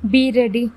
Be ready.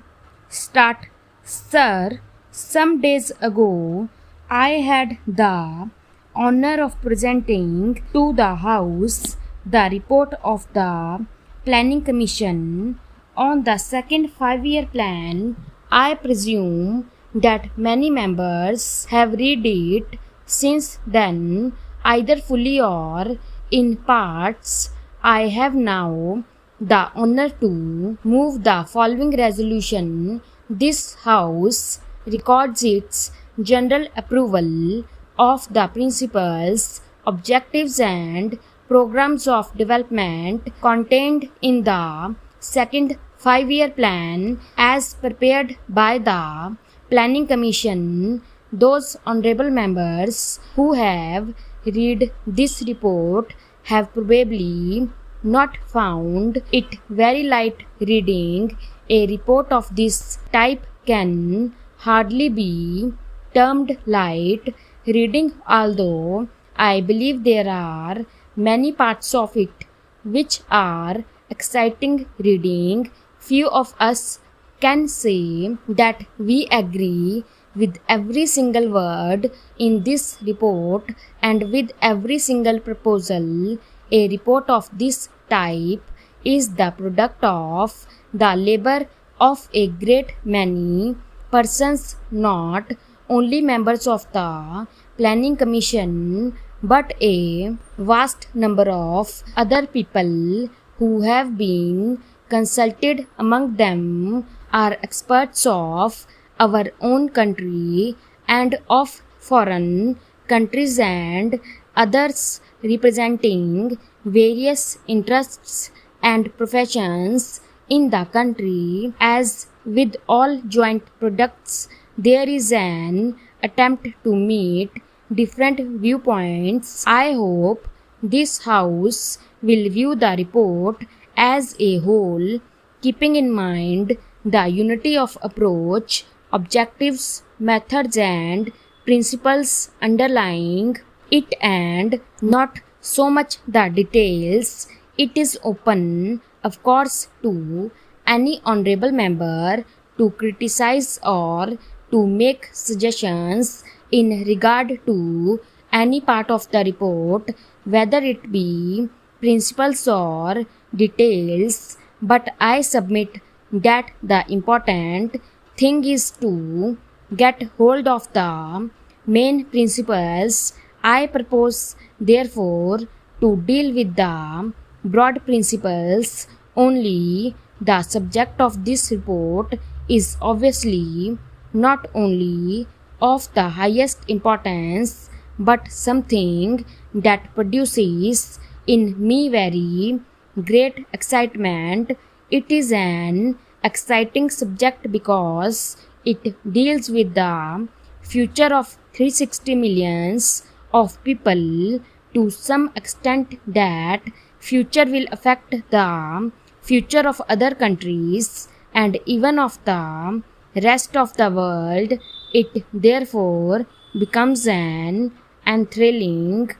Start. Sir, some days ago, I had the honor of presenting to the House the report of the Planning Commission on the second 5-year plan. I presume that many members have read it since then, either fully or in parts. I have now the honor to move the following resolution. This House records its general approval of the principles, objectives, and programs of development contained in the second 5-year plan as prepared by the Planning Commission. Those honorable members who have read this report have probably not found it very light reading. A report of this type can hardly be termed light reading, although I believe there are many parts of it which are exciting reading. Few of us can say that we agree with every single word in this report and with every single proposal. A report of this type is the product of the labor of a great many persons, not only members of the Planning Commission, but a vast number of other people who have been consulted. Among them are experts of our own country and of foreign countries and others representing various interests and professions in the country. As with all joint products, there is an attempt to meet different viewpoints. I hope this House will view the report as a whole, keeping in mind the unity of approach, objectives, methods, and principles underlying it, and not so much the details. It is open, of course, to any honorable member to criticize or to make suggestions in regard to any part of the report, whether it be principles or details. But I submit that the important thing is to get hold of the main principles. I propose, therefore, to deal with the broad principles only. The subject of this report is obviously not only of the highest importance, but something that produces in me very great excitement. It is an exciting subject because it deals with the future of 360 millions of people. To some extent, that future will affect the future of other countries and even of the rest of the world. It therefore becomes an enthralling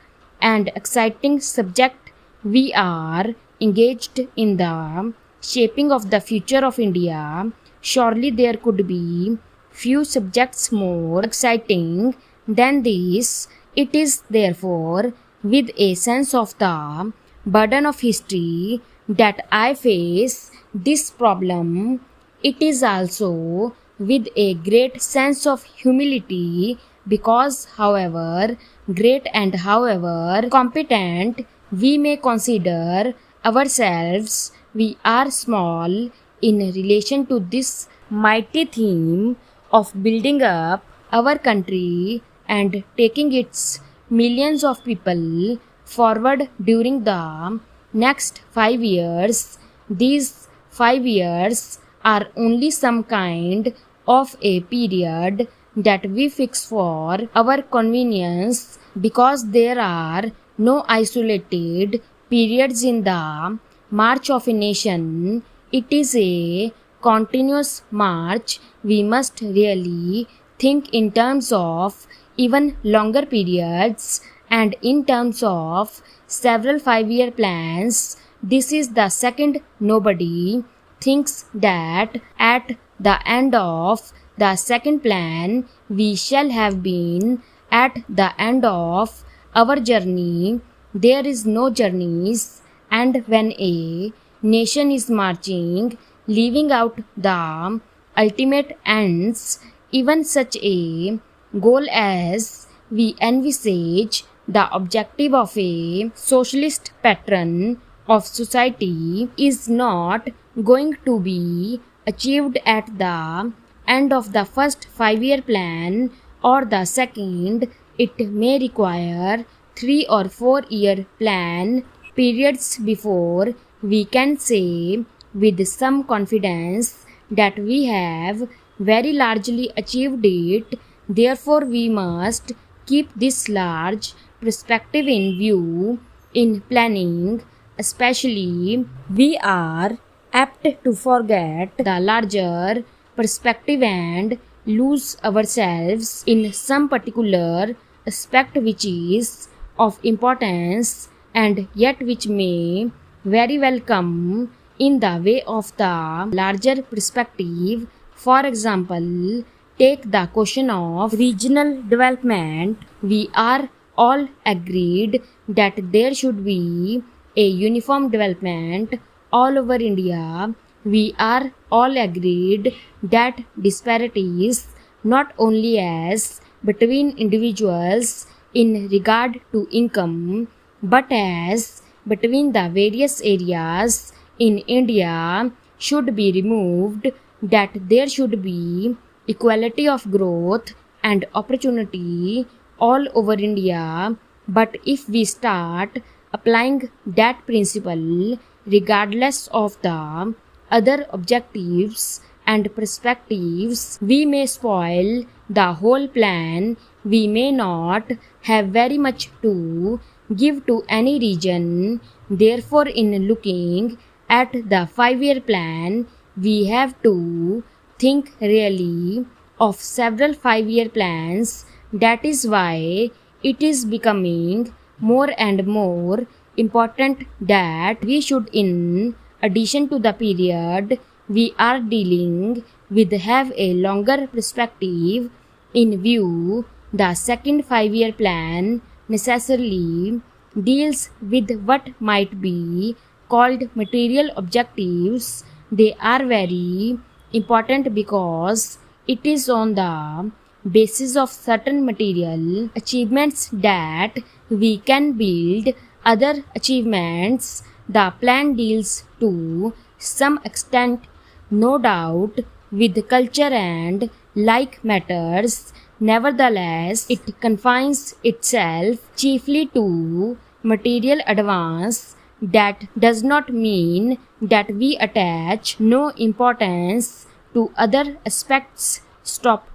and exciting subject. We are engaged in the shaping of the future of India. Surely there could be few subjects more exciting than this. It is therefore with a sense of the burden of history that I face this problem. It is also with a great sense of humility because, however great and however competent we may consider ourselves, we are small in relation to this mighty theme of building up our country and taking its millions of people forward during the next 5 years. These 5 years are only some kind of a period that we fix for our convenience because there are no isolated periods in the march of a nation. It is a continuous march. We must really think in terms of even longer periods and in terms of several 5-year plans. This is the second. Nobody thinks that at the end of the second plan we shall have been at the end of our journey. There is no journeys, and when a nation is marching, leaving out the ultimate ends, even such a goal as we envisage the objective of a socialist pattern of society is not going to be achieved at the end of the first 5-year plan or the second. It may require 3 or 4-year plan periods before we can say with some confidence that we have very largely achieved it. Therefore, we must keep this large perspective in view in planning. Especially, we are apt to forget the larger perspective and lose ourselves in some particular aspect which is of importance and yet which may very well come in the way of the larger perspective. For example, take the question of regional development. We are all agreed that there should be a uniform development all over India. We are all agreed that disparities, not only as between individuals in regard to income, but as between the various areas in India, should be removed, that there should be equality of growth and opportunity all over India. But if we start applying that principle regardless of the other objectives and perspectives, we may spoil the whole plan. We may not have very much to give to any region. Therefore, in looking at the 5-year plan, we have to think really of several 5-year plans. That is why it is becoming more and more important that we should, in addition to the period we are dealing with, have a longer perspective in view. The second 5-year plan necessarily deals with what might be called material objectives. They are very important because it is on the basis of certain material achievements that we can build other achievements. The plan deals to some extent, no doubt, with culture and like matters. Nevertheless, it confines itself chiefly to material advance. That does not mean that we attach no importance to other aspects. Stop